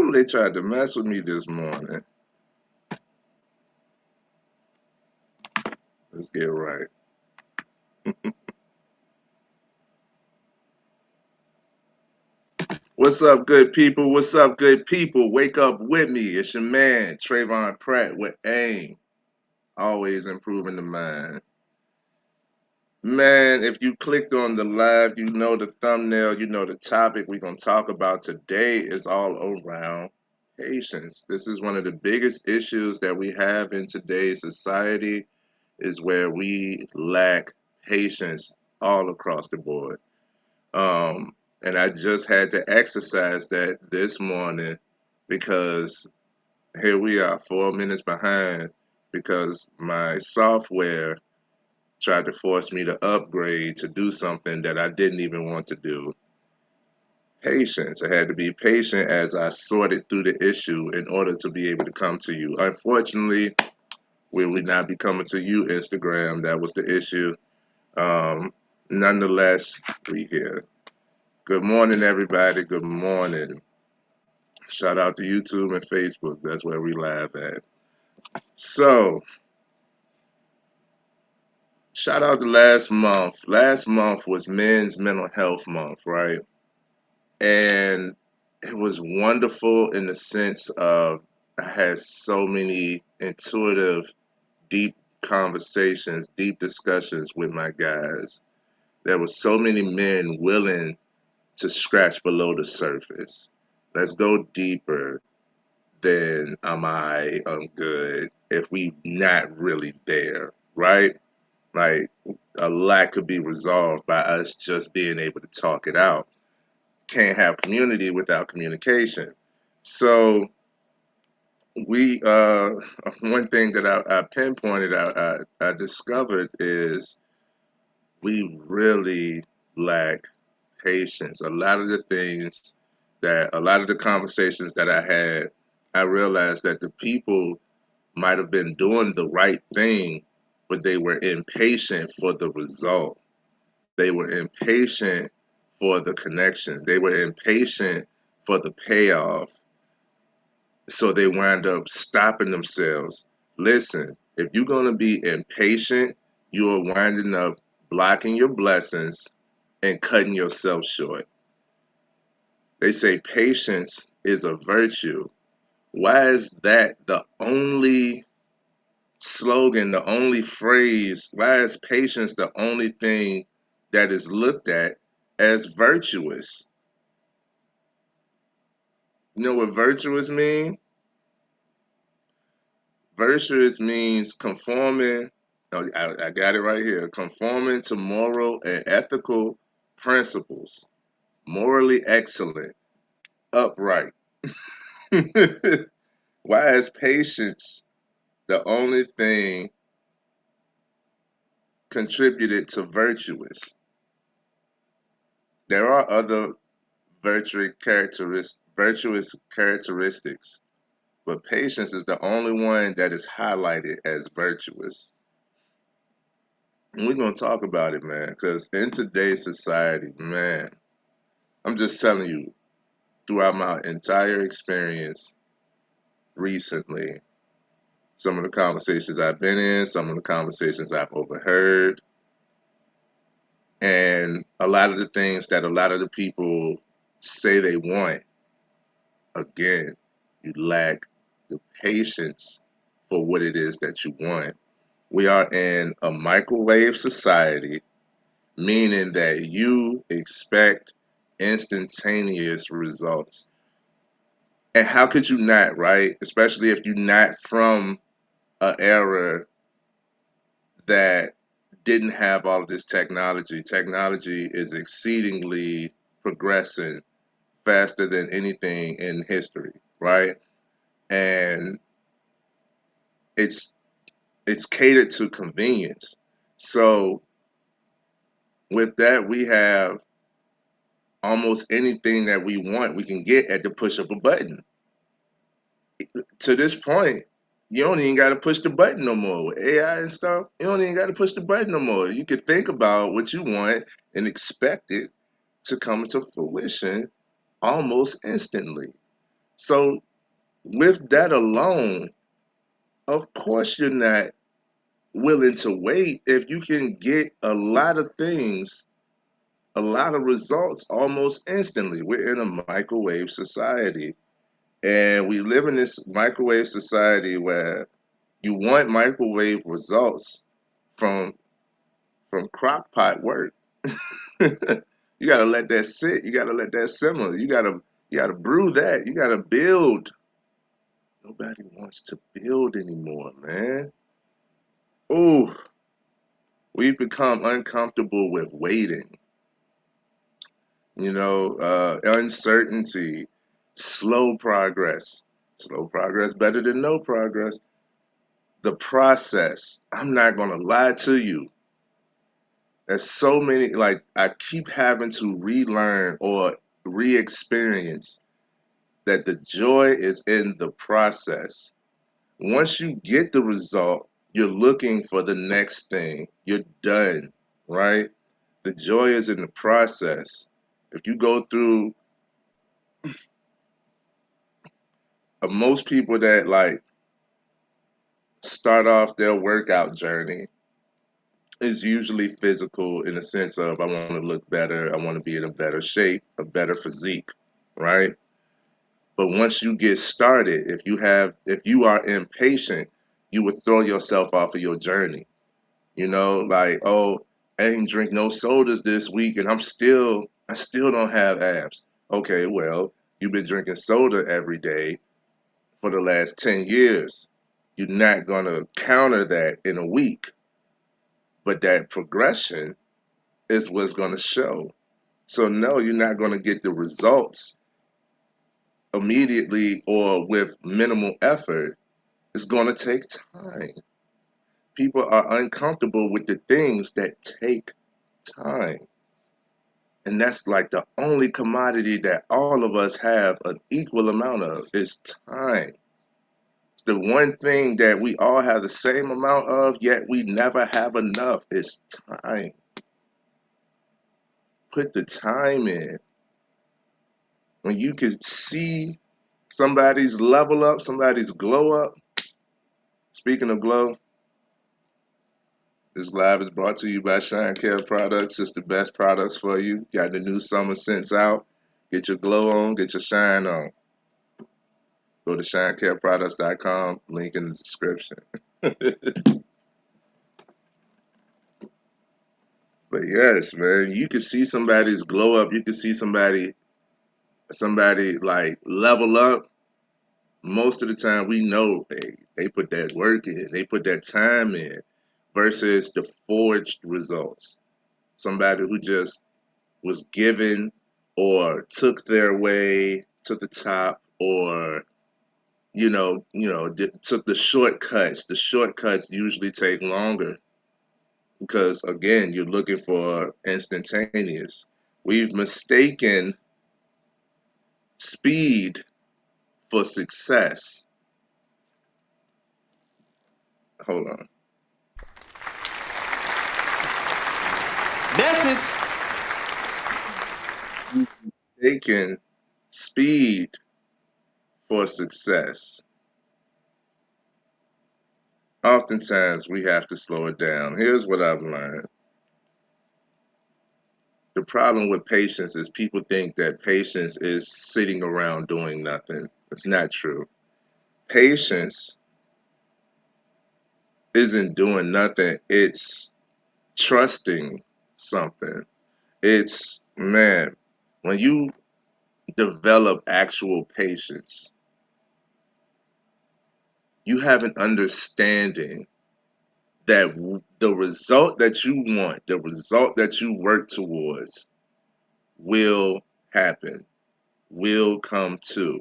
Ooh, they tried to mess with me this morning. Let's get right. What's up, good people? What's up, good people? Wake up with me. It's your man, Trayvon Pratt with AIM. Always improving the mind. Man, if you clicked on the live, you know the thumbnail, you know the topic we're going to talk about today is all around patience. This is one of the biggest issues that we have in today's society is where we lack patience all across the board. And I just had to exercise that this morning because here we are, 4 minutes behind because my software tried to force me to upgrade to do something that I didn't even want to do. Patience. I had to be patient as I sorted through the issue in order to be able to come to you. Unfortunately, we will not be coming to you, Instagram. That was the issue. Nonetheless, we here. Good morning, everybody. Good morning. Shout out to YouTube and Facebook. That's where we live at. So, shout out to last month. Last month was Men's Mental Health Month, right? And it was wonderful in the sense of I had so many intuitive, deep conversations, deep discussions with my guys. There were so many men willing to scratch below the surface. Let's go deeper than I'm good if we not really there, right? Like a lot could be resolved by us just being able to talk it out. Can't have community without communication. So we one thing that I pinpointed I discovered is we really lack patience. A lot of the things that a lot of the conversations that I had, I realized that the people might have been doing the right thing, but they were impatient for the result. They were impatient for the connection. They were impatient for the payoff. So they wind up stopping themselves. Listen, if you're going to be impatient, you are winding up blocking your blessings and cutting yourself short. They say patience is a virtue. Why is that the only slogan, the only phrase? Why is patience the only thing that is looked at as virtuous? You know what virtuous mean? Virtuous means conforming. No, I got it right here. Conforming to moral and ethical principles, morally excellent, upright. Why is patience the only thing contributed to virtuous? There are other virtuous characteristics, but patience is the only one that is highlighted as virtuous. And we're gonna talk about it, man, because in today's society, man, I'm just telling you, throughout my entire experience recently, some of the conversations I've been in, some of the conversations I've overheard, and a lot of the things that a lot of the people say they want, again, you lack the patience for what it is that you want. We are in a microwave society, meaning that you expect instantaneous results. And how could you not, right? Especially if you're not from an era that didn't have all of this technology. Technology is exceedingly progressing faster than anything in history, right? And it's it's catered to convenience. So with that, we have almost anything that we want, we can get at the push of a button. To this point, you don't even got to push the button no more with AI and stuff. You don't even got to push the button no more. You can think about what you want and expect it to come into fruition almost instantly. So with that alone, of course you're not willing to wait if you can get a lot of things, a lot of results almost instantly. We're in a microwave society, and we live in this microwave society where you want microwave results from crock pot work. You gotta let that sit. You gotta let that simmer. You gotta brew that. You gotta build. Nobody wants to build anymore, man. Oh, we've become uncomfortable with waiting. Uncertainty, slow progress. Slow progress better than no progress. The process. I'm not gonna lie to you. There's so many, like, I keep having to relearn or re-experience that the joy is in the process. Once you get the result, you're looking for the next thing. You're done, right? The joy is in the process. If you go through, most people that like start off their workout journey is usually physical in the sense of I want to look better, I want to be in a better shape, a better physique, right? But once you get started, if you are impatient, you would throw yourself off of your journey. Like, oh, I ain't drink no sodas this week and I still don't have abs. Okay, well, you've been drinking soda every day for the last 10 years. You're not gonna counter that in a week, but that progression is what's gonna show. So no, you're not gonna get the results immediately or with minimal effort. It's gonna take time. People are uncomfortable with the things that take time. And that's like the only commodity that all of us have an equal amount of is time. It's the one thing that we all have the same amount of, yet we never have enough is time. Put the time in. When you can see somebody's level up, somebody's glow up. Speaking of glow, this live is brought to you by Shine Care Products. It's the best products for you. Got the new summer scents out. Get your glow on, get your shine on. Go to shinecareproducts.com, link in the description. But yes, man, you can see somebody's glow up. You can see somebody like level up. Most of the time, we know they put that work in, they put that time in, versus the forged results. Somebody who just was given or took their way to the top, or took the shortcuts. The shortcuts usually take longer because, again, you're looking for instantaneous. We've mistaken speed for success. Hold on. Message. Mistaken speed for success. Oftentimes, we have to slow it down. Here's what I've learned. The problem with patience is people think that patience is sitting around doing nothing. It's not true. Patience isn't doing nothing, it's trusting something. It's, man, when you develop actual patience, you have an understanding that the result that you want, the result that you work towards, will happen, will come to.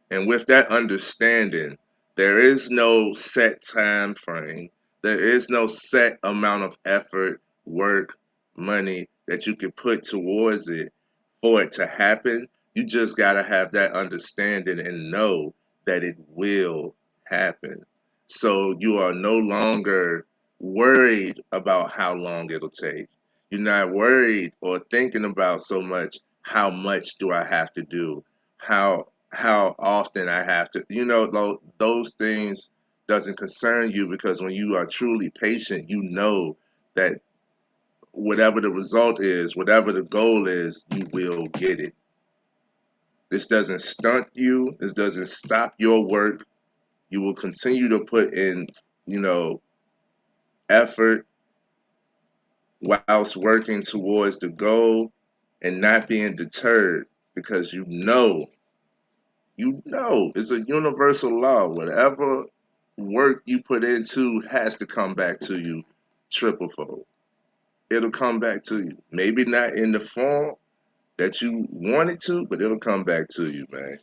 And with that understanding, there is no set time frame. There is no set amount of effort, work, money that you can put towards it for it to happen. You just got to have that understanding and know that it will happen. So you are no longer worried about how long it'll take. You're not worried or thinking about so much how much do I have to do? how often I have to, those things doesn't concern you because when you are truly patient, you know that whatever the result is, whatever the goal is, you will get it. This doesn't stunt you. This doesn't stop your work. You will continue to put in, you know, effort whilst working towards the goal and not being deterred because it's a universal law. Whatever work you put into has to come back to you triple fold. It'll come back to you. Maybe not in the form that you want it to, but it'll come back to you, man.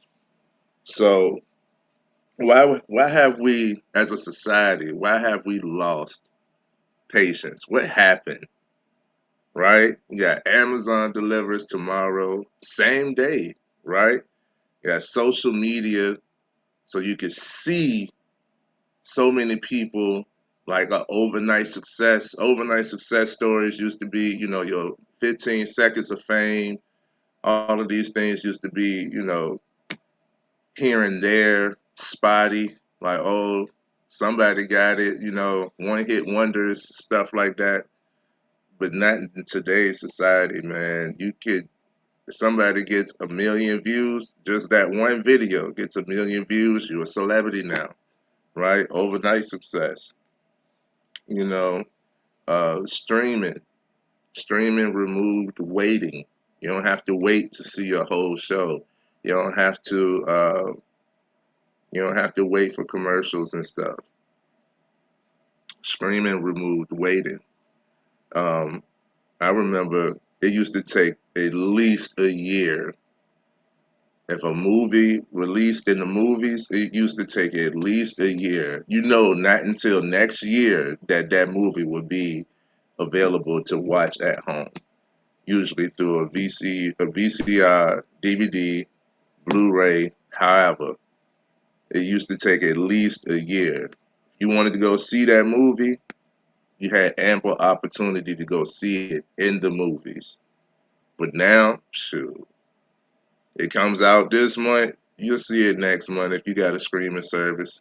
So why have we as a society, why have we lost patience? What happened? Right? You got Amazon delivers tomorrow, same day, right? You got social media, so you can see so many people like overnight success. Overnight success stories used to be, your 15 seconds of fame. All of these things used to be, here and there, spotty, like, oh, somebody got it, one hit wonders, stuff like that. But not in today's society, man. If somebody gets a million views, just that one video gets a million views, you're a celebrity now, right? Overnight success, you know, streaming. Streaming removed waiting. You don't have to wait to see a whole show. You don't have to, wait for commercials and stuff. Streaming removed waiting. Um, I remember it used to take at least a year. If a movie released in the movies, it used to take at least a year. Not until next year that that movie would be available to watch at home. Usually through a VCR, DVD, Blu-ray, however. It used to take at least a year. If you wanted to go see that movie, you had ample opportunity to go see it in the movies. But now, shoot, it comes out this month. You'll see it next month if you got a streaming service.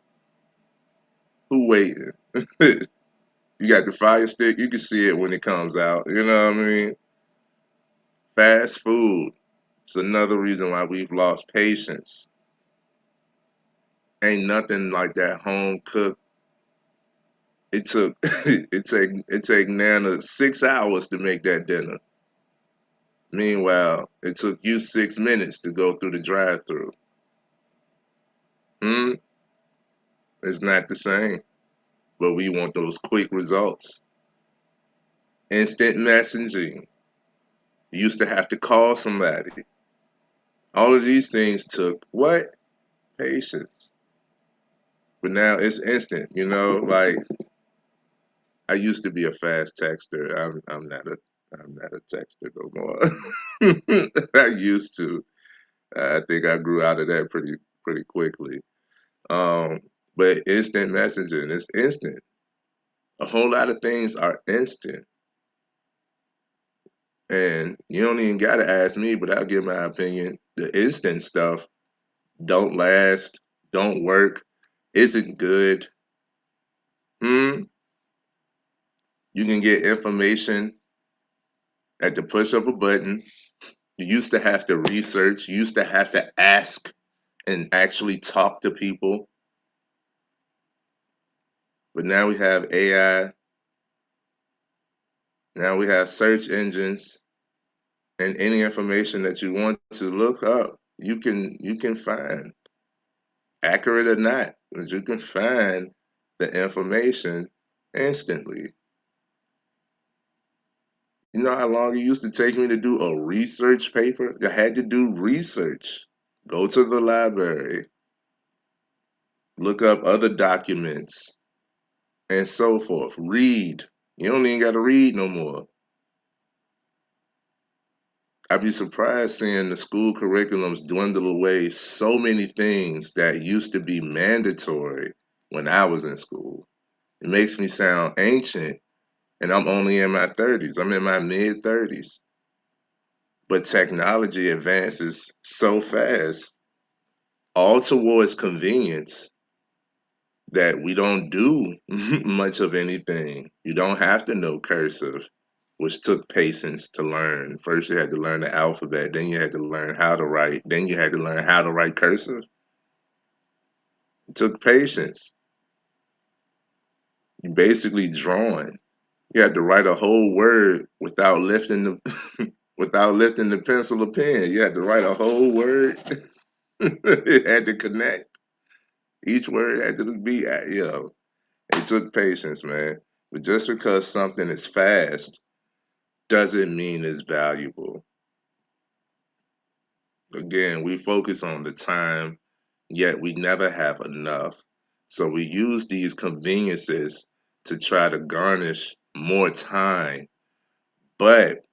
Who waiting? You got the Fire Stick. You can see it when it comes out. You know what I mean? Fast food. It's another reason why we've lost patience. Ain't nothing like that home cooked. It took it take Nana 6 hours to make that dinner. Meanwhile, it took you 6 minutes to go through the drive-through. Hmm, it's not the same. But we want those quick results. Instant messaging. You used to have to call somebody. All of these things took what? Patience. But now it's instant, like I used to be a fast texter. I'm not a texter no more. I used to. I think I grew out of that pretty quickly. Um, but instant messaging is instant. A whole lot of things are instant. And you don't even gotta ask me, but I'll give my opinion. The instant stuff don't last, don't work, isn't good. Hmm. You can get information at the push of a button. You used to have to research, you used to have to ask and actually talk to people. But now we have AI, now we have search engines, and any information that you want to look up, you can find, accurate or not, but you can find the information instantly. You know how long it used to take me to do a research paper? I had to do research. Go to the library, look up other documents, and so forth. Read. You don't even got to read no more. I'd be surprised seeing the school curriculums dwindle away so many things that used to be mandatory when I was in school. It makes me sound ancient, and I'm only in my 30s. I'm in my mid 30s. But technology advances so fast. all towards convenience that we don't do much of anything. You don't have to know cursive, which took patience to learn. First, you had to learn the alphabet, then you had to learn how to write, then you had to learn how to write cursive. It took patience. You basically drawing. You had to write a whole word without lifting the without lifting the pencil or pen. You had to write a whole word. It had to connect. Each word had to be, it took patience, man. But just because something is fast doesn't mean it's valuable. Again, we focus on the time, yet we never have enough. So we use these conveniences to try to garnish more time, but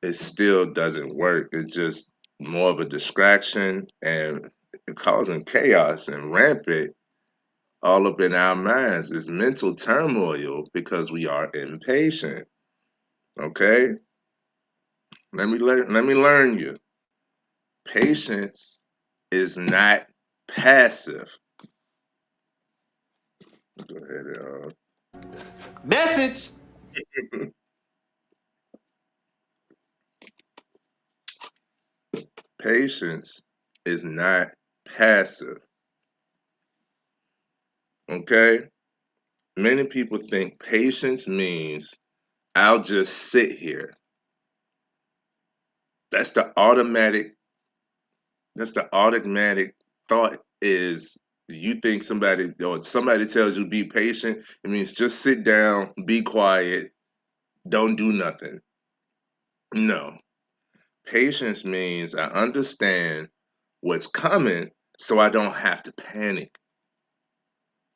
it still doesn't work. It's just more of a distraction and causing chaos and rampant all up in our minds. It's mental turmoil because we are impatient. Okay? Let me learn you. Patience is not passive. Go ahead and Message. patience is not passive. Okay? Many people think patience means I'll just sit here. That's the automatic that's the automatic thought is you think somebody or somebody tells you be patient, it means just sit down, be quiet, don't do nothing. No. Patience means I understand what's coming so I don't have to panic.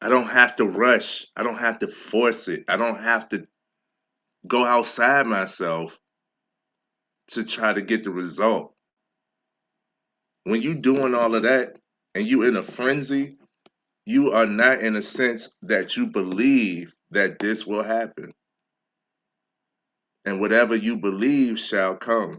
I don't have to rush. I don't have to force it. I don't have to go outside myself to try to get the result. When you doing all of that and you in a frenzy, you are not in a sense that you believe that this will happen. And whatever you believe shall come.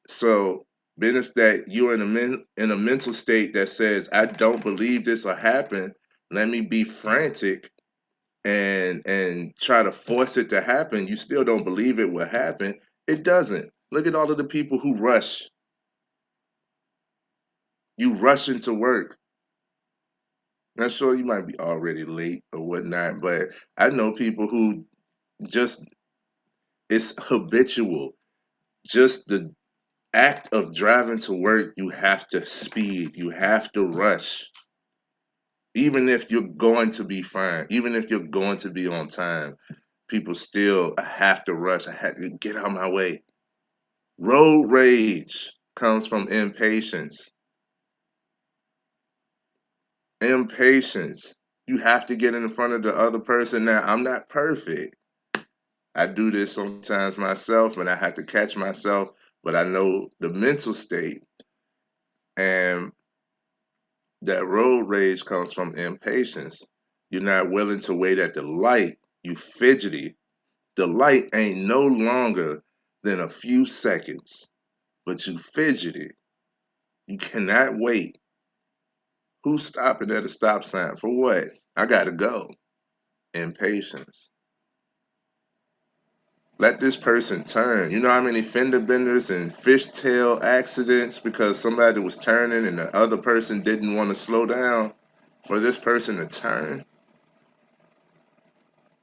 So business that you're in a mental state that says, I don't believe this will happen. Let me be frantic and try to force it to happen. You still don't believe it will happen. It doesn't. Look at all of the people who rush. You rush into work. Not sure you might be already late or whatnot, but I know people who just it's habitual. Just the act of driving to work, you have to speed, you have to rush. Even if you're going to be fine, even if you're going to be on time, people still have to rush. I have to get out of my way. Road rage comes from impatience. Impatience. You have to get in front of the other person. Now, I'm not perfect. I do this sometimes myself and I have to catch myself, but I know the mental state. And that road rage comes from impatience. You're not willing to wait at the light. You fidgety. The light ain't no longer than a few seconds, but you fidgety. You cannot wait. Who's stopping at a stop sign? For what? I gotta go. Impatience. Let this person turn. You know how many fender benders and fishtail accidents because somebody was turning and the other person didn't want to slow down for this person to turn?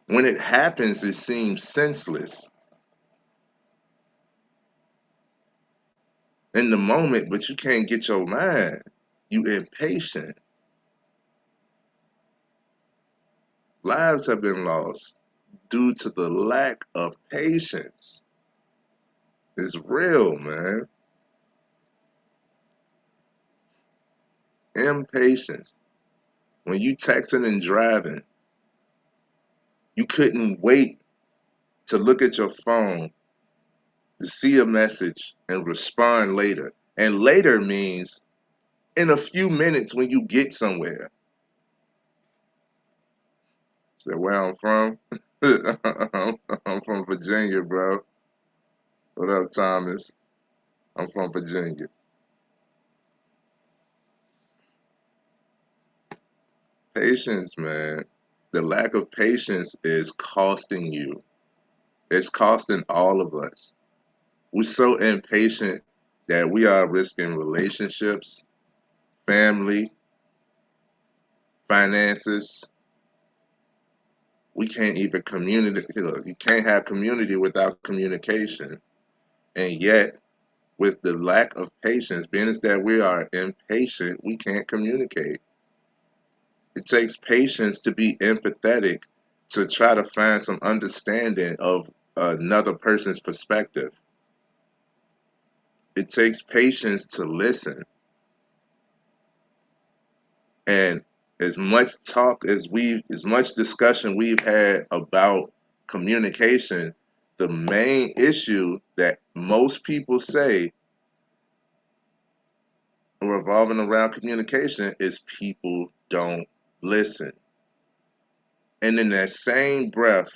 When it happens, it seems senseless in the moment, but you can't get your mind. You impatient. Lives have been lost due to the lack of patience. It's real, man. Impatience. When you texting and driving, you couldn't wait to look at your phone to see a message and respond later. And later means in a few minutes when you get somewhere. So where I'm from? I'm from Virginia, bro. What up, Thomas? I'm from Virginia. Patience, man. The lack of patience is costing you. It's costing all of us. We're so impatient that we are risking relationships, family, finances. We can't even communicate. You can't have community without communication. And yet, with the lack of patience, being as that we are impatient, we can't communicate. It takes patience to be empathetic, to try to find some understanding of another person's perspective. It takes patience to listen. And as much discussion we've had about communication, the main issue that most people say revolving around communication is people don't listen. And in that same breath,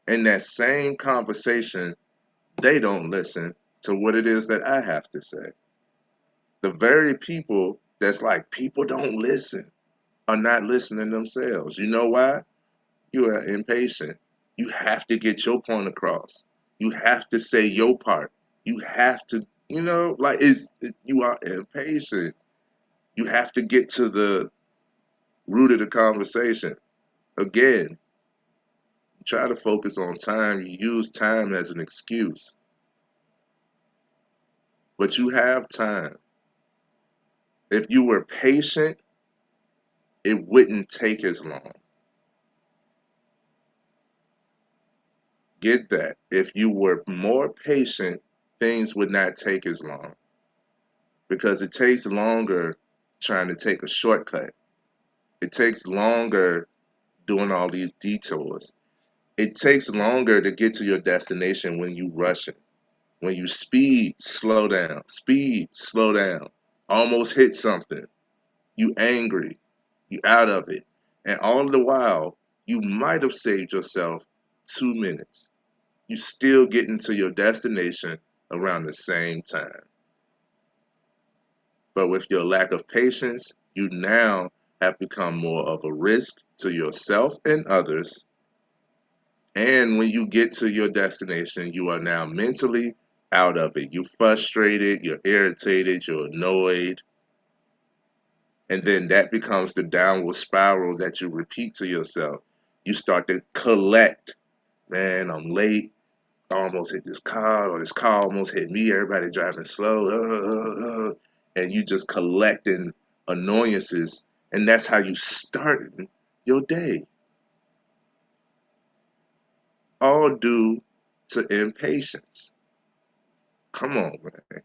in that same conversation, they don't listen to what it is that I have to say. The very people that's like, people don't listen, are not listening themselves. You know why? You are impatient. You have to get your point across. You have to say your part. You have to, like you are impatient. You have to get to the root of the conversation. Again, try to focus on time. You use time as an excuse, but you have time. If you were patient, it wouldn't take as long. Get that. If you were more patient, things would not take as long because it takes longer trying to take a shortcut. It takes longer doing all these detours. It takes longer to get to your destination when you rush it. When you speed, slow down. Speed, slow down. Almost hit something. You angry. You out of it. And all the while, you might have saved yourself 2 minutes. You still getting to your destination around the same time. But with your lack of patience, you now have become more of a risk to yourself and others. And when you get to your destination, you are now mentally out of it. You're frustrated, you're irritated, you're annoyed. And then that becomes the downward spiral that you repeat to yourself. You start to collect, man, I'm late. I almost hit this car, or this car almost hit me. Everybody driving slow. And you just collecting annoyances. And that's how you started your day. All due to impatience. Come on, man.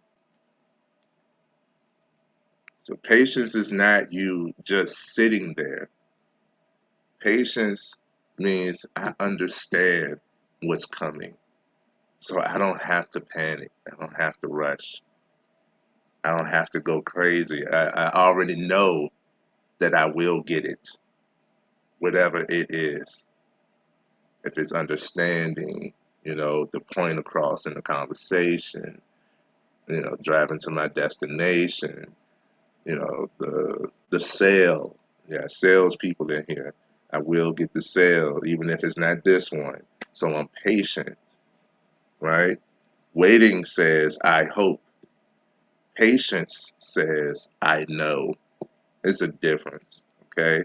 So patience is not you just sitting there. Patience means I understand what's coming. So I don't have to panic. I don't have to rush. I don't have to go crazy. I already know that I will get it, whatever it is. If it's understanding, the point across in the conversation, driving to my destination, the sale. Yeah, salespeople in here. I will get the sale, even if it's not this one. So I'm patient, right? Waiting says I hope. Patience says I know. It's a difference, okay?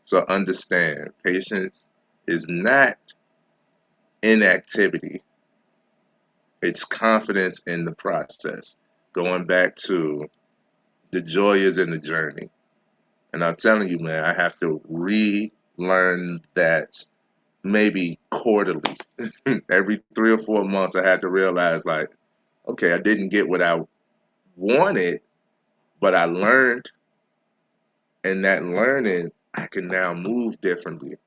So understand, patience is not inactivity. It's confidence in the process. Going back to the joy is in the journey. And I'm telling you, man, I have to relearn that maybe quarterly. Every 3 or 4 months, I had to realize, like, okay, I didn't get what I wanted, but I learned. And that learning, I can now move differently.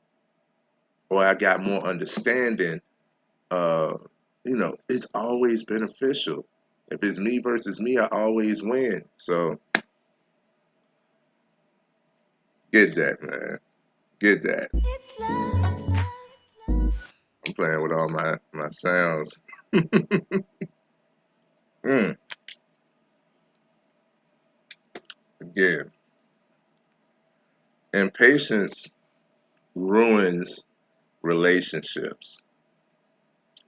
Or I got more understanding. Uh, it's always beneficial. If it's me versus me, I always win. So get that, man. Get that. I'm playing with all my sounds. Mm, again, Impatience ruins relationships.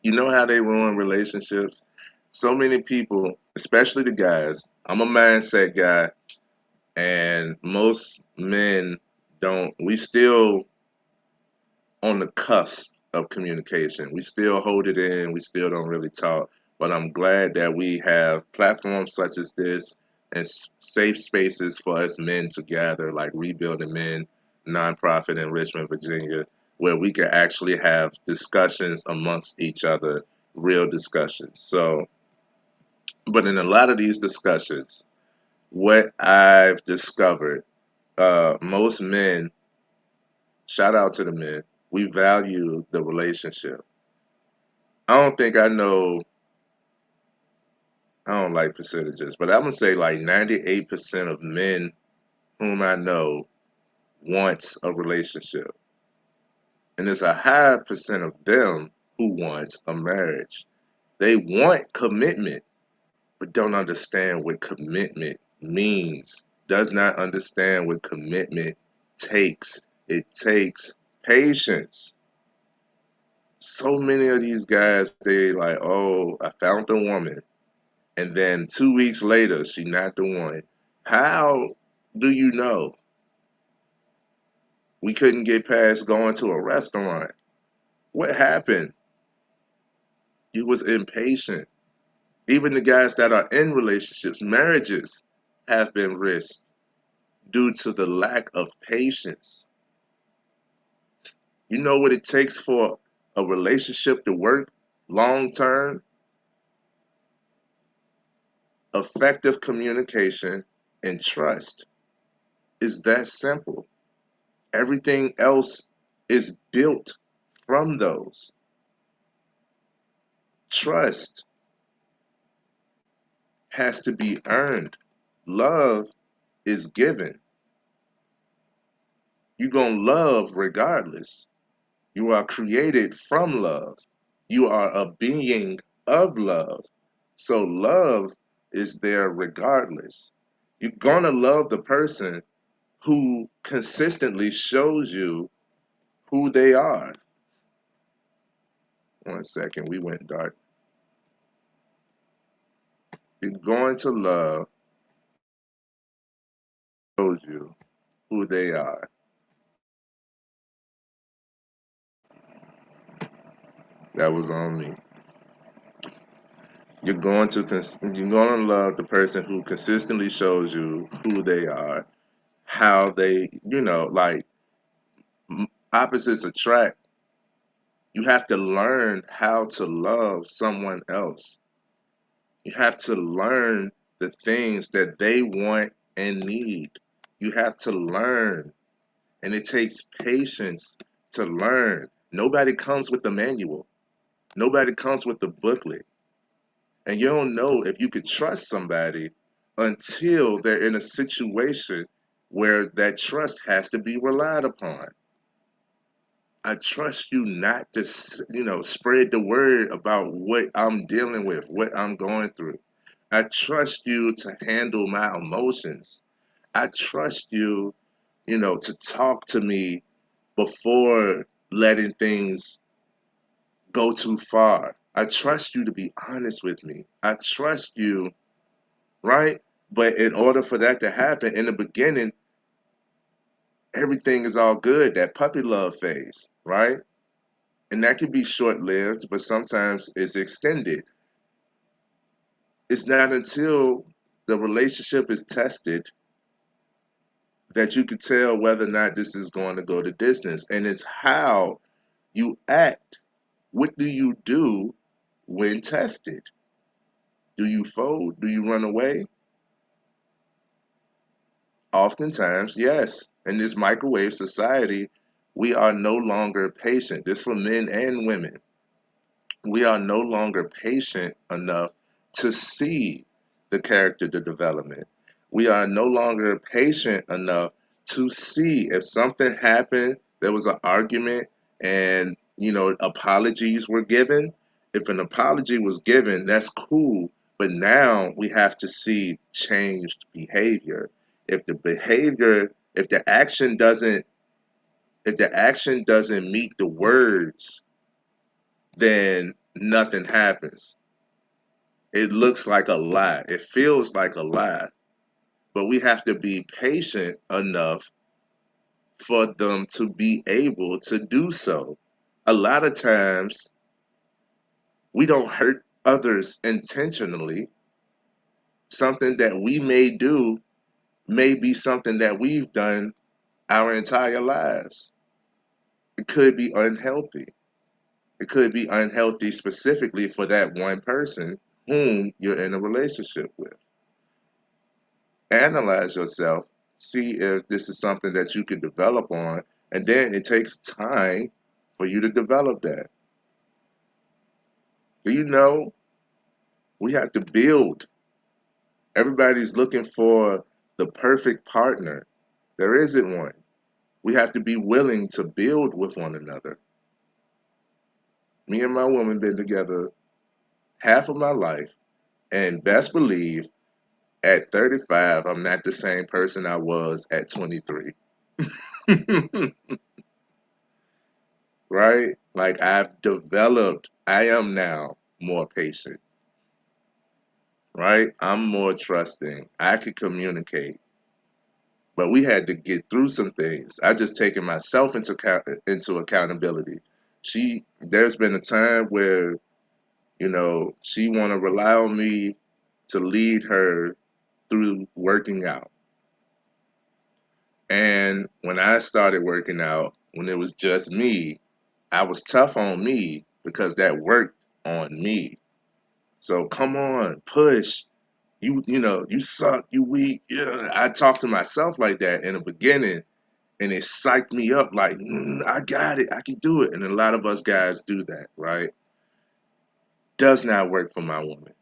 You know how they ruin relationships? So many people, especially the guys, I'm a mindset guy, and most men don't, we still on the cusp of communication. We still hold it in, we still don't really talk. But I'm glad that we have platforms such as this and safe spaces for us men to gather, like Rebuilding Men, nonprofit in Richmond, Virginia, where we can actually have discussions amongst each other, real discussions. So, but in a lot of these discussions, what I've discovered, most men, shout out to the men, we value the relationship. I don't think I know, I don't like percentages, but I'm gonna say like 98% of men whom I know wants a relationship. And there's a high percent of them who wants a marriage. They want commitment, but don't understand what commitment means, does not understand what commitment takes. It takes patience. So many of these guys, they like, oh, I found a woman. And then 2 weeks later, she not the one. How do you know? We couldn't get past going to a restaurant. What happened? You was impatient. Even the guys that are in relationships, marriages have been risked due to the lack of patience. You know what it takes for a relationship to work long term? Effective communication and trust. It's that simple. Everything else is built from those. Trust has to be earned. Love is given. You're going to love regardless. You are created from love. You are a being of love. So love is there regardless. You're going to love the person who consistently shows you who they are. One second, we went dark. You're going to love shows you who they are. That was on me. You're going to love the person who consistently shows you who they are, how they, like opposites attract. You have to learn how to love someone else. You have to learn the things that they want and need. You have to learn, and it takes patience to learn. Nobody comes with a manual. Nobody comes with a booklet. And you don't know if you could trust somebody until they're in a situation where that trust has to be relied upon. I trust you not to, spread the word about what I'm dealing with, what I'm going through. I trust you to handle my emotions. I trust you, to talk to me before letting things go too far. I trust you to be honest with me. I trust you, right? But in order for that to happen, in the beginning, everything is all good, that puppy love phase, right? And that can be short lived, but sometimes it's extended. It's not until the relationship is tested that you can tell whether or not this is going to go the distance. And it's how you act. What do you do when tested? Do you fold? Do you run away? Oftentimes, yes. In this microwave society, we are no longer patient. This for men and women. We are no longer patient enough to see the character development. We are no longer patient enough to see if something happened, there was an argument, and apologies were given. If an apology was given, that's cool. But now we have to see changed behavior. If the behavior, If the action doesn't if the action doesn't meet the words, then nothing happens. It looks like a lie. It feels like a lie. But we have to be patient enough for them to be able to do so. A lot of times we don't hurt others intentionally. Something that we may do may be something that we've done our entire lives. It could be unhealthy. It could be unhealthy specifically for that one person whom you're in a relationship with. Analyze yourself, see if this is something that you could develop on, and then it takes time for you to develop that. Do you know we have to build? Everybody's looking for the perfect partner. There isn't one. We have to be willing to build with one another. Me and my woman been together half of my life, and best believe at 35, I'm not the same person I was at 23. Right? Like I've developed, I am now more patient, right? I'm more trusting. I can communicate, but we had to get through some things. I just taken myself into accountability. There's been a time where she want to rely on me to lead her through working out. And when I started working out, when it was just me, I was tough on me because that worked on me. So come on, push. You suck, you weak. Yeah. I talked to myself like that in the beginning, and it psyched me up like, I got it, I can do it. And a lot of us guys do that, right? Does not work for my woman.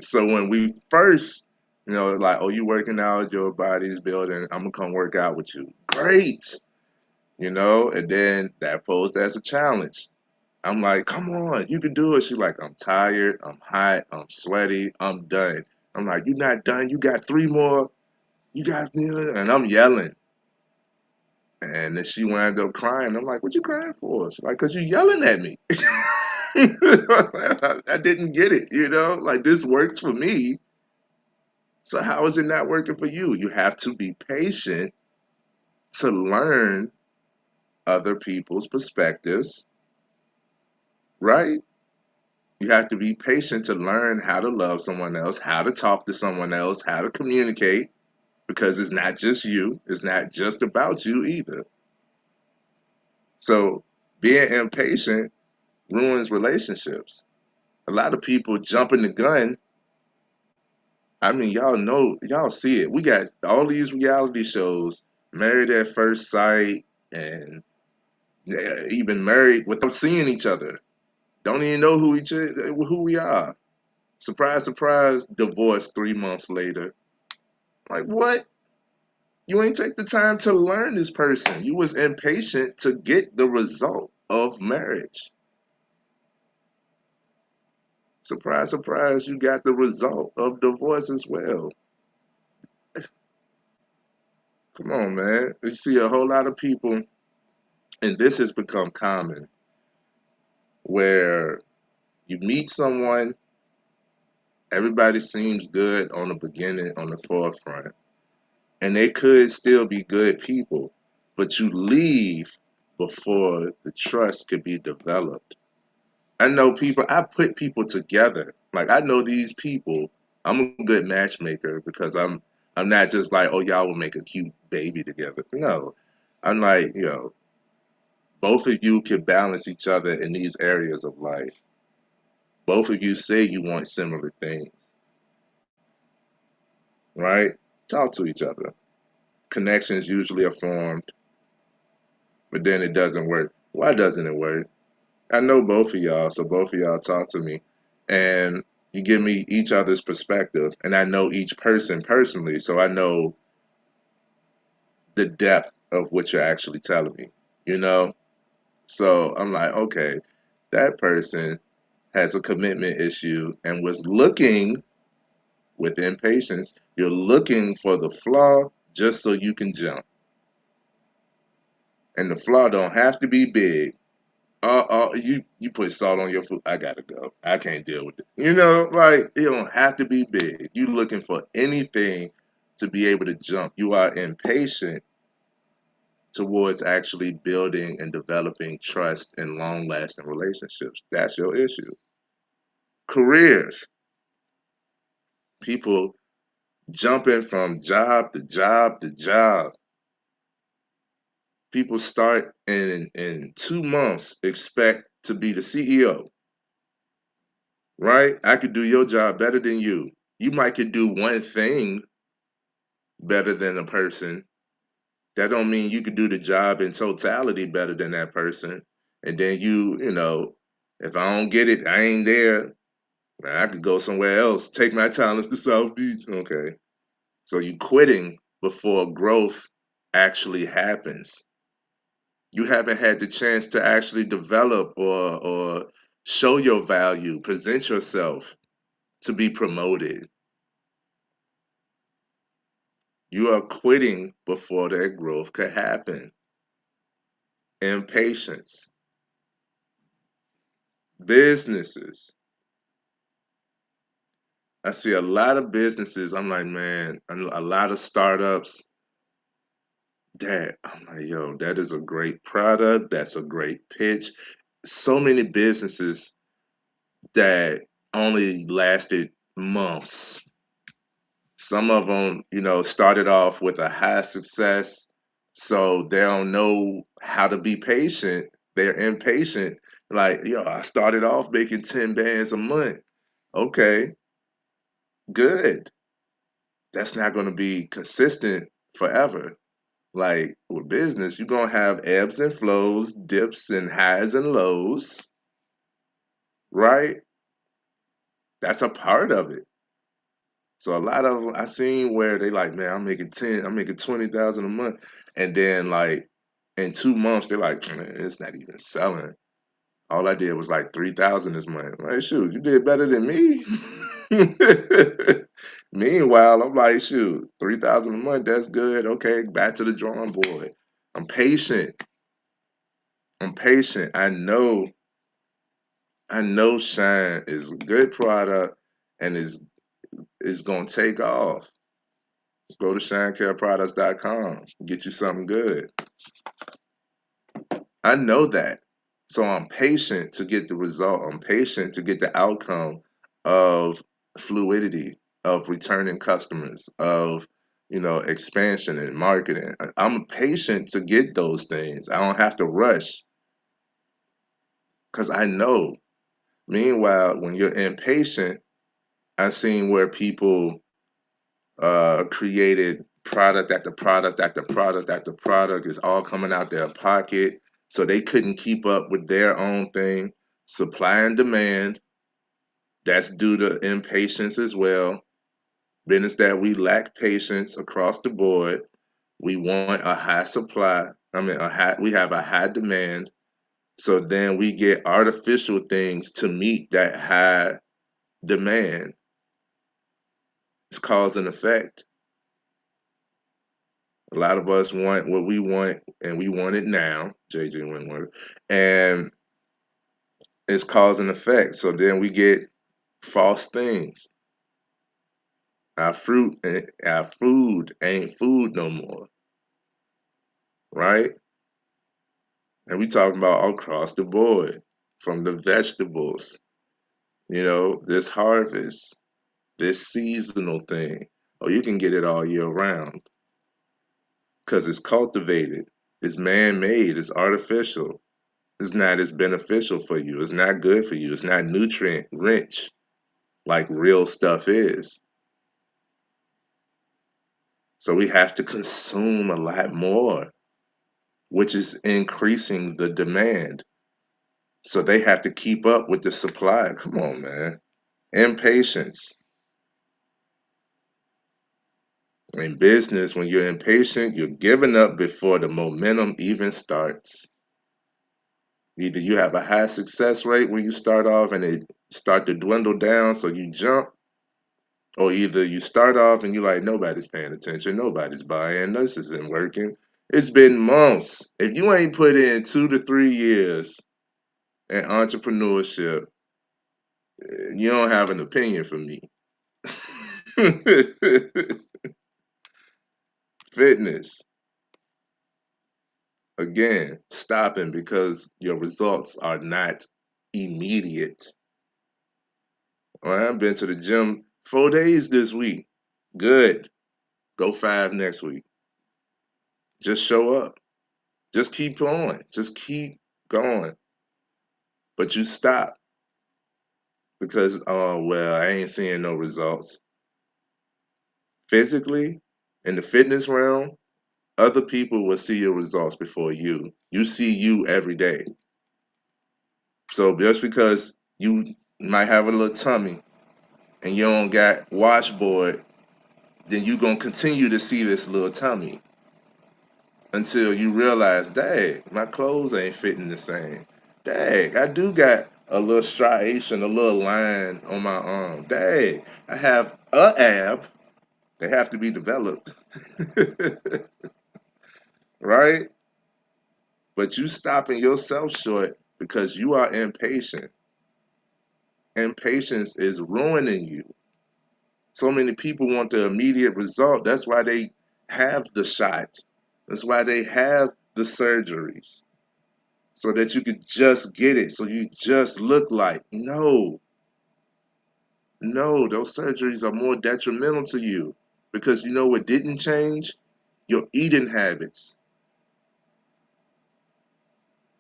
So when we first, like, oh, you working out, your body's building, I'm gonna come work out with you. Great, and then that posed as a challenge. I'm like, come on, you can do it. She's like, I'm tired, I'm hot, I'm sweaty, I'm done. I'm like, you're not done. You got three more. You got me, and I'm yelling. And then she wound up crying. I'm like, what you crying for? She's like, because you yelling at me. I didn't get it, like this works for me. So how is it not working for you? You have to be patient to learn other people's perspectives, right? You have to be patient to learn how to love someone else, how to talk to someone else, how to communicate, because it's not just you. It's not just about you either. So being impatient ruins relationships. A lot of people jumping the gun. I mean, y'all see it. We got all these reality shows, Married at First Sight, and even married without seeing each other. Don't even know who we are. Surprise, surprise, divorce 3 months later. Like what? You ain't take the time to learn this person. You was impatient to get the result of marriage. Surprise, surprise, you got the result of divorce as well. Come on, man. You see a whole lot of people, and this has become common, where you meet someone, everybody seems good on the beginning, on the forefront, and they could still be good people, but you leave before the trust could be developed. I know people, I put people together. Like I know these people. I'm a good matchmaker because I'm not just like, oh, y'all will make a cute baby together. No. I'm like, both of you can balance each other in these areas of life. Both of you say you want similar things, right? Talk to each other. Connections usually are formed, but then it doesn't work. Why doesn't it work? I know both of y'all, so both of y'all talk to me, and you give me each other's perspective, and I know each person personally, so I know the depth of what you're actually telling me, you know? So I'm like, okay, that person has a commitment issue and was looking with impatience. You're looking for the flaw just so you can jump. And the flaw don't have to be big. You put salt on your food. I gotta go. I can't deal with it. Like it don't have to be big. You looking for anything to be able to jump. You are impatient towards actually building and developing trust and long lasting relationships. That's your issue. Careers. People jumping from job to job to job. People start in 2 months expect to be the CEO, right? I could do your job better than you. You might could do one thing better than a person. That don't mean you could do the job in totality better than that person. And then if I don't get it, I ain't there. I could go somewhere else. Take my talents to South Beach. Okay. So you quitting before growth actually happens. You haven't had the chance to actually develop or show your value, present yourself to be promoted. You are quitting before that growth could happen. Impatience. Businesses. I see a lot of businesses. I'm like, man, a lot of startups that I'm like, yo, that is a great product. That's a great pitch. So many businesses that only lasted months. Some of them, started off with a high success, so they don't know how to be patient. They're impatient. Like, yo, I started off making 10 bands a month. Okay, good. That's not going to be consistent forever. Like with business, you're going to have ebbs and flows, dips and highs and lows, right? That's a part of it. So a lot of them I seen where they like, man, I'm making 20,000 a month, and then like in 2 months they're like, man, it's not even selling. All I did was like 3,000 this month. Like, shoot, you did better than me. Meanwhile, I'm like, shoot, 3,000 a month, that's good. Okay, back to the drawing board. I'm patient. I'm patient. I know Shine is a good product and is gonna take off. Go to shinecareproducts.com. Get you something good. I know that. So I'm patient to get the result. I'm patient to get the outcome of fluidity, of returning customers, of expansion and marketing. I'm patient to get those things. I don't have to rush because I know. Meanwhile, when you're impatient, I've seen where people created product after product after product after product is all coming out their pocket. So they couldn't keep up with their own thing. Supply and demand, that's due to impatience as well. Business that we lack patience across the board. We want a high supply. We have a high demand. So then we get artificial things to meet that high demand. It's cause and effect. A lot of us want what we want, and we want it now. JJ Wentworth, and it's cause and effect. So then we get false things. Our food ain't food no more, right? And we talking about all across the board, from the vegetables, this harvest, this seasonal thing. Oh, you can get it all year round because it's cultivated, it's man-made, it's artificial. It's not as beneficial for you. It's not good for you. It's not nutrient rich like real stuff is. So we have to consume a lot more, which is increasing the demand. So they have to keep up with the supply. Come on, man. Impatience. In business, when you're impatient, you're giving up before the momentum even starts. Either you have a high success rate when you start off and it start to dwindle down, so you jump, or either you start off and you're like, nobody's paying attention, nobody's buying, this isn't working. It's been months. If you ain't put in 2 to 3 years in entrepreneurship, you don't have an opinion for me. Fitness, again, stopping because your results are not immediate. All right, I've been to the gym 4 days this week. Good. Go 5 next week. Just show up. Just keep going. Just keep going. But you stop because, oh, well, I ain't seeing no results. Physically, in the fitness realm, other people will see your results before you. You see you every day. So just because you might have a little tummy and you don't got washboard, then you gonna continue to see this little tummy until you realize, dang, my clothes ain't fitting the same. Dang, I do got a little striation, a little line on my arm. Dang, I have a ab. They have to be developed. Right? But you stopping yourself short because you are impatient. Impatience is ruining you. So many people want the immediate result. That's why they have the shot. That's why they have the surgeries. So that you could just get it. So you just look like. No, no, those surgeries are more detrimental to you. Because you know what didn't change? Your eating habits.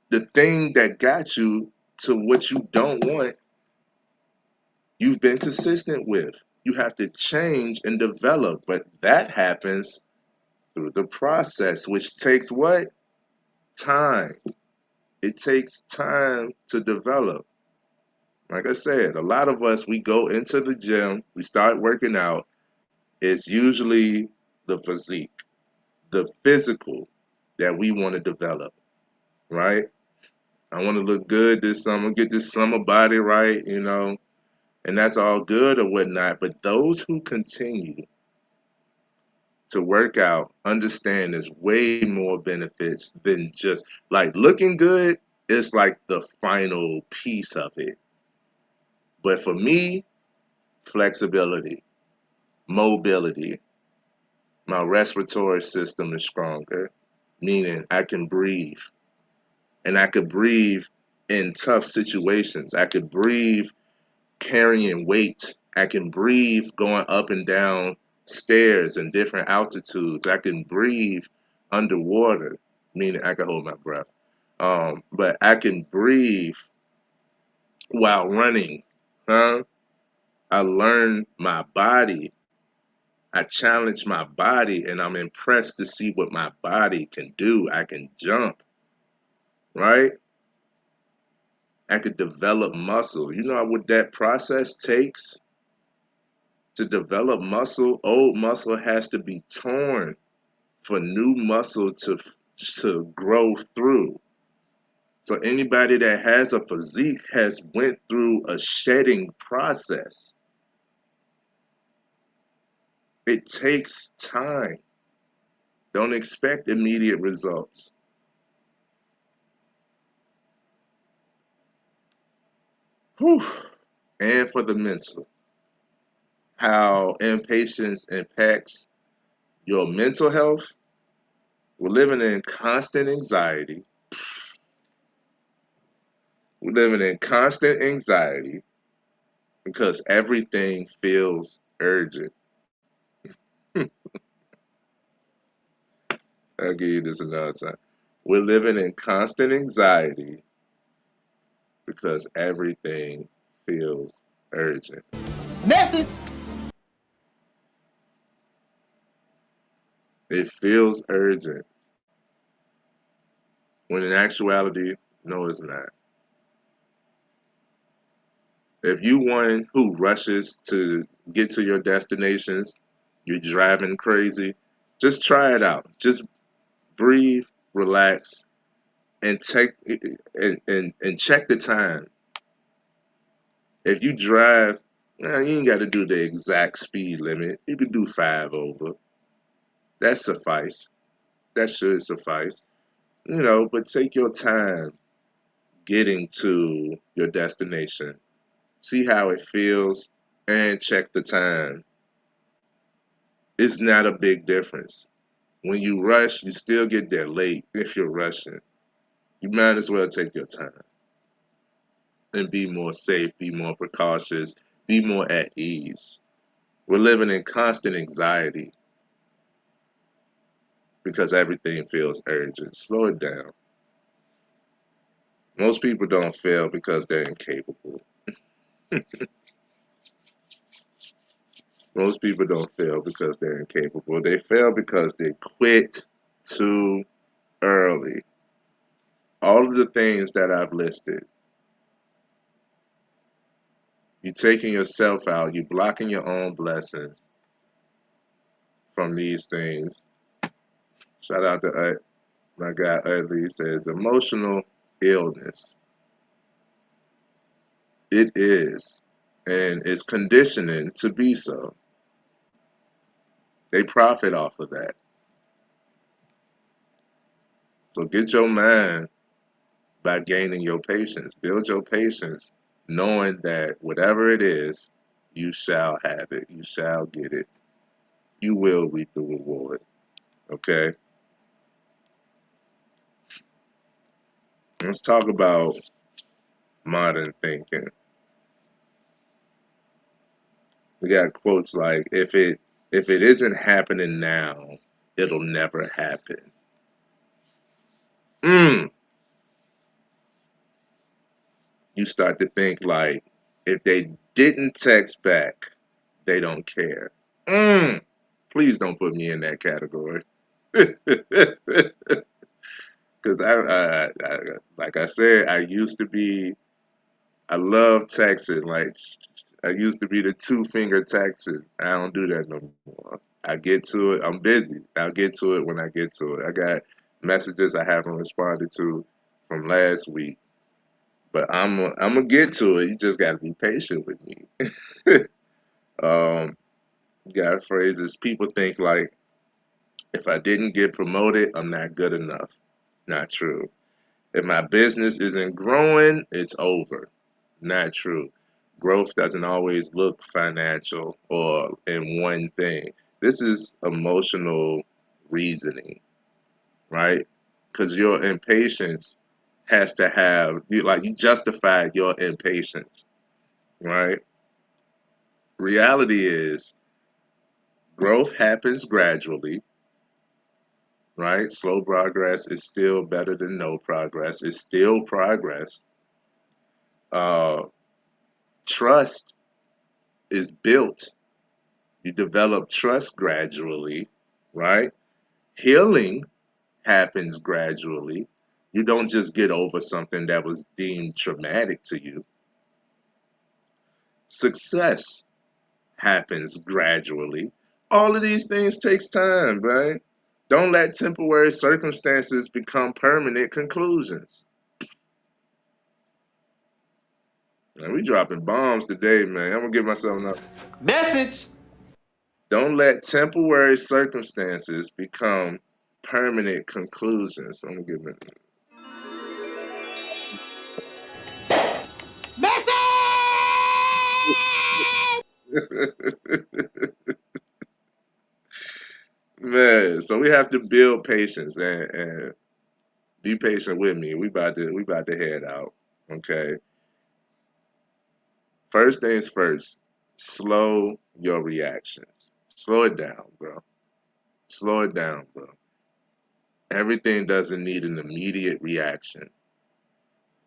The thing that got you to what you don't want, you've been consistent with. You have to change and develop. But that happens through the process, which takes what? Time. It takes time to develop. Like I said, a lot of us, we go into the gym, we start working out. It's usually the physique, the physical that we want to develop, right? I want to look good this summer, get this summer body right, and that's all good or whatnot. But those who continue to work out understand there's way more benefits than just like looking good is like the final piece of it. But for me, flexibility, mobility, my respiratory system is stronger, meaning I can breathe. And I could breathe in tough situations. I could breathe carrying weight. I can breathe going up and down stairs in different altitudes. I can breathe underwater, meaning I can hold my breath. But I can breathe while running. Huh? I learn my body. I challenge my body and I'm impressed to see what my body can do. I can jump, right? I could develop muscle. You know what that process takes to develop muscle? Old muscle has to be torn for new muscle to grow through. So anybody that has a physique has went through a shedding process. It takes time. Don't expect immediate results. Whew. And for the mental, how impatience impacts your mental health. We're living in constant anxiety. We're living in constant anxiety because everything feels urgent. I'll give you this another time. We're living in constant anxiety because everything feels urgent. Message. It feels urgent when in actuality, no, it's not. If you one who rushes to get to your destinations, you're driving crazy, just try it out. Just breathe, relax, and take and check the time. If you drive, you ain't got to do the exact speed limit. You can do 5 over. That suffice. That should suffice. But take your time getting to your destination. See how it feels and check the time. It's not a big difference. When you rush, you still get there late if you're rushing. You might as well take your time and be more safe, be more precautious, be more at ease. We're living in constant anxiety because everything feels urgent. Slow it down. Most people don't fail because they're incapable. Most people don't fail because they're incapable. They fail because they quit too early. All of the things that I've listed, you taking yourself out, you blocking your own blessings from these things. Shout out to my guy Ugly says emotional illness. It is, and it's conditioning to be so. They profit off of that. So get your mind by gaining your patience. Build your patience, knowing that whatever it is, you shall have it. You shall get it. You will reap the reward. Okay? Let's talk about modern thinking. We got quotes like if it isn't happening now, it'll never happen. Mm. You start to think like if they didn't text back, they don't care. Mm. Please don't put me in that category. Because like I said, I love texting. Like I used to be the two finger texting. I don't do that no more. I get to it. I'm busy. I'll get to it when I get to it. I got messages I haven't responded to from last week, but I'm gonna get to it. You just gotta be patient with me. um, got phrases. People think like if I didn't get promoted, I'm not good enough. Not true. If my business isn't growing, it's over. Not true. Growth doesn't always look financial or in one thing. This is emotional reasoning, right? Because your impatience has to have you justified your impatience, right? Reality is growth happens gradually, right? Slow progress is still better than no progress. It's still progress. Uh, Trust is built. You develop trust gradually, right? Healing happens gradually. You don't just get over something that was deemed traumatic to you. Success happens gradually. All of these things takes time, right? Don't let temporary circumstances become permanent conclusions. Man, we dropping bombs today, man. I'm gonna give myself enough. Message. Don't let temporary circumstances become permanent conclusions. I'm gonna give it. Man, so we have to build patience and be patient with me. We about to head out. Okay. First things first, slow your reactions. Slow it down, bro. Slow it down, bro. Everything doesn't need an immediate reaction.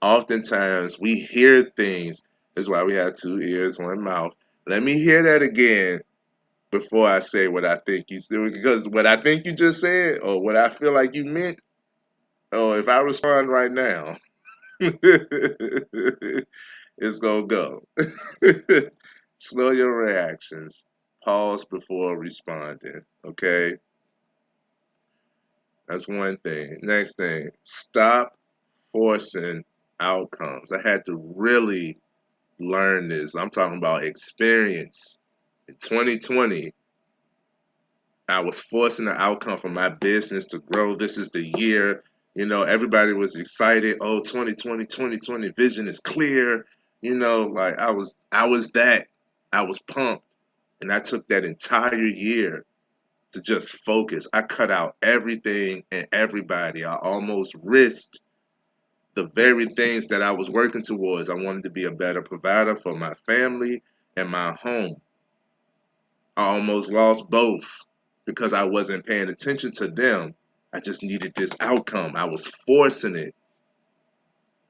Oftentimes we hear things. That's why we have two ears, one mouth. Let me hear that again before I say what I think you said. Because what I think you just said, or what I feel like you meant, or if I respond right now, it's gonna go. Slow your reactions. Pause before responding. Okay, that's one thing. Next thing, stop forcing outcomes. I had to really learn this. I'm talking about experience. In 2020, I was forcing the outcome for my business to grow. This is the year. Everybody was excited. Oh, 2020, 2020 vision is clear. Like I was that. I was pumped. And I took that entire year to just focus. I cut out everything and everybody. I almost risked the very things that I was working towards. I wanted to be a better provider for my family and my home. I almost lost both because I wasn't paying attention to them. I just needed this outcome. I was forcing it.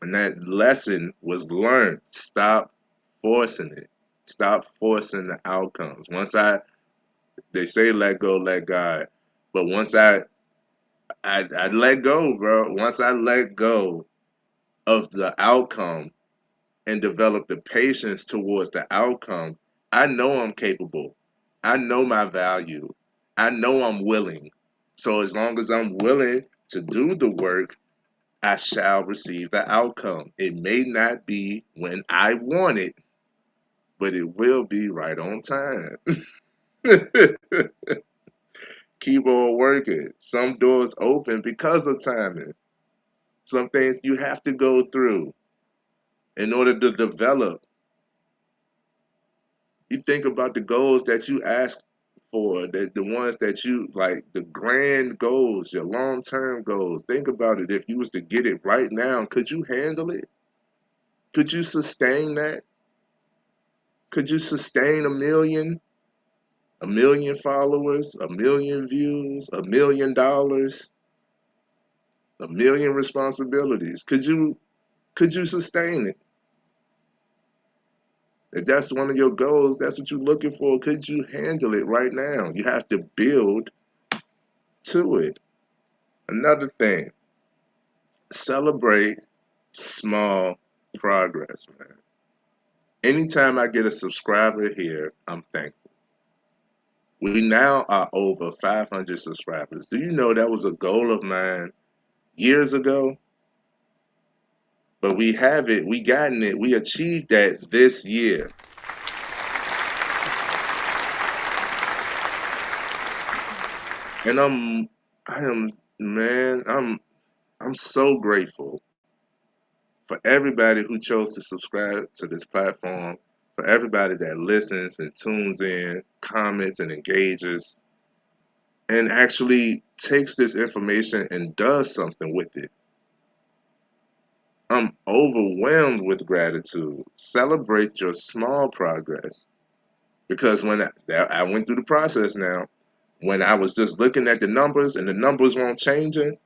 And that lesson was learned. Stop forcing it. Stop forcing the outcomes. They say let go, let God. But once I let go, bro. Once I let go of the outcome and develop the patience towards the outcome, I know I'm capable. I know my value. I know I'm willing. So as long as I'm willing to do the work, I shall receive the outcome. It may not be when I want it, but it will be right on time. Keep on working. Some doors open because of timing. Some things you have to go through in order to develop. You think about the goals that you ask for, the ones that you like, the grand goals, your long term goals. Think about it. If you was to get it right now, could you handle it? Could you sustain that? Could you sustain a million followers, a million views, $1 million, a million responsibilities? Could you sustain it? If that's one of your goals, that's what you're looking for. Could you handle it right now? You have to build to it. Another thing, celebrate small progress, man. Anytime I get a subscriber here, I'm thankful. We now are over 500 subscribers. Do you know that was a goal of mine years ago? But we have it, we gotten it, we achieved that this year. And I'm so grateful for everybody who chose to subscribe to this platform, for everybody that listens and tunes in, comments and engages, and actually takes this information and does something with it. I'm overwhelmed with gratitude. Celebrate your small progress. Because when I went through the process now, when I was just looking at the numbers and the numbers weren't changing,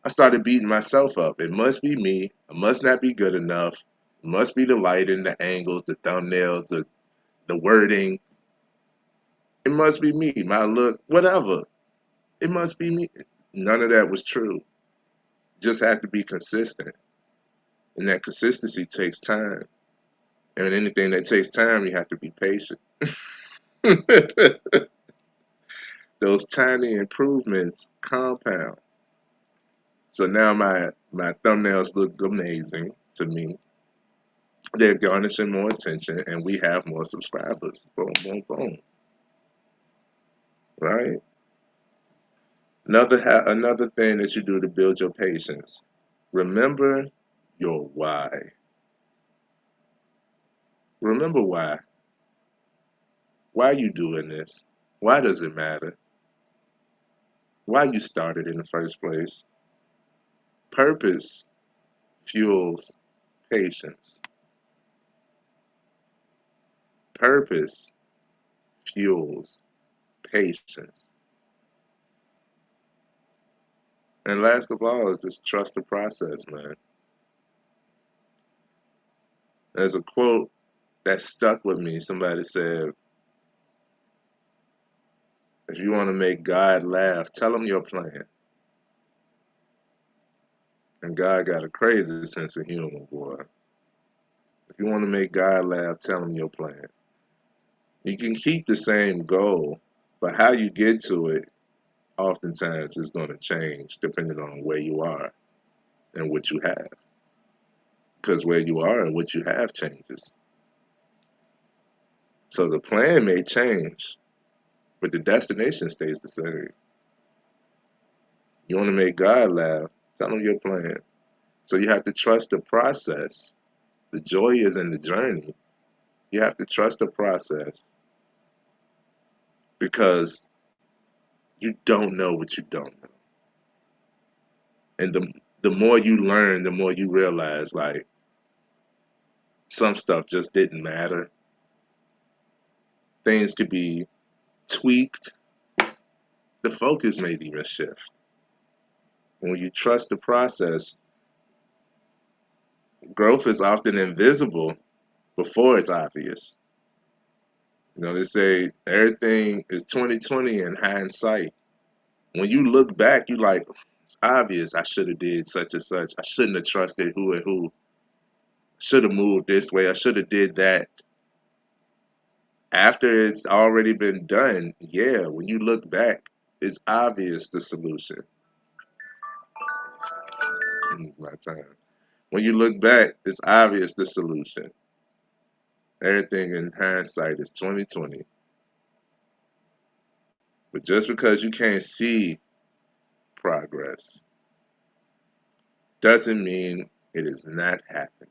I started beating myself up. It must be me. I must not be good enough. It must be the lighting, the angles, the thumbnails, the wording. It must be me, my look, whatever. It must be me. None of that was true. Just have to be consistent. And that consistency takes time. And anything that takes time, you have to be patient. Those tiny improvements compound. So now my thumbnails look amazing to me. They're garnishing more attention, and we have more subscribers. Boom, boom, boom. Right? Another thing that you do to build your patience. Remember your why. Remember why. Why you doing this? Why does it matter? Why you started in the first place? Purpose fuels patience. Purpose fuels patience. And last of all, just trust the process, man. There's a quote that stuck with me. Somebody said, if you want to make God laugh, tell him your plan. And God got a crazy sense of humor, boy. If you want to make God laugh, tell him your plan. You can keep the same goal, but how you get to it oftentimes is going to change depending on where you are and what you have. Because where you are and what you have changes. So the plan may change, but the destination stays the same. You want to make God laugh, tell him your plan. So you have to trust the process. The joy is in the journey. You have to trust the process because you don't know what you don't know. And the more you learn, the more you realize like some stuff just didn't matter. Things could be tweaked. The focus may even shift. When you trust the process, growth is often invisible before it's obvious. They say everything is 2020 in hindsight. When you look back, you like, it's obvious I should have did such and such. I shouldn't have trusted who and who. Should have moved this way. I should have did that. After it's already been done, yeah, when you look back, it's obvious the solution. My time. When you look back, it's obvious the solution. Everything in hindsight is 2020. But just because you can't see progress doesn't mean it is not happening.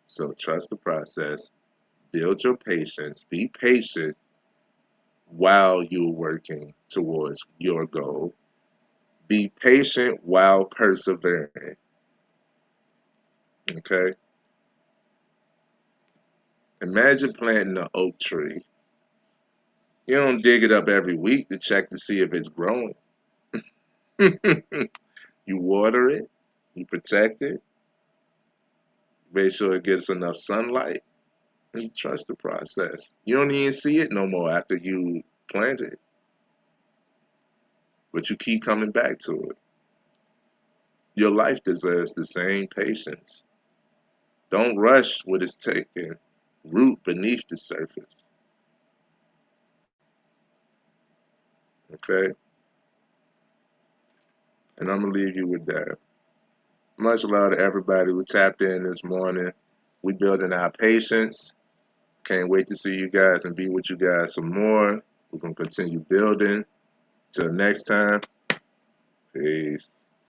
So trust the process, build your patience, be patient while you're working towards your goal. Be patient while persevering. Okay? Imagine planting an oak tree. You don't dig it up every week to check to see if it's growing. You water it, you protect it, make sure it gets enough sunlight, and you trust the process. You don't even see it no more after you plant it, but you keep coming back to it. Your life deserves the same patience. Don't rush what is taking root beneath the surface. Okay? And I'm going to leave you with that. Much love to everybody who tapped in this morning. We building our patience. Can't wait to see you guys and be with you guys some more. We're going to continue building. Till next time, peace.